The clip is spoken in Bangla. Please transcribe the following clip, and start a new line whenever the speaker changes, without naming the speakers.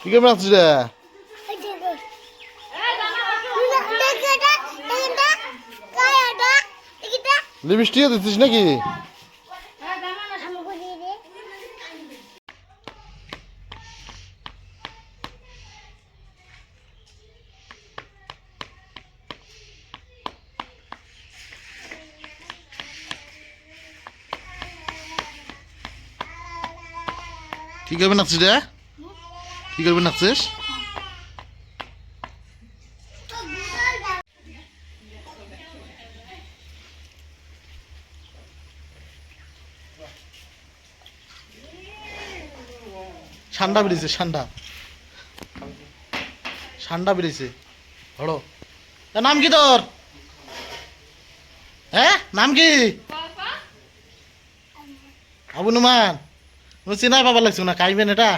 কি করবে নাচছিস রে? লিপস্টিক দিচ্ছিস নাকি? কি করবে নাচছিস রে? কি করবে নাচছিস? ঠান্ডা বেরিয়েছে, ঠান্ডা ঠান্ডা বেরিয়েছে। হড়ো নাম কি তোর? হ্যাঁ নাম কি? আবু নুমান। চিনাই পাবার লাগছো না, কাইবেন এটা।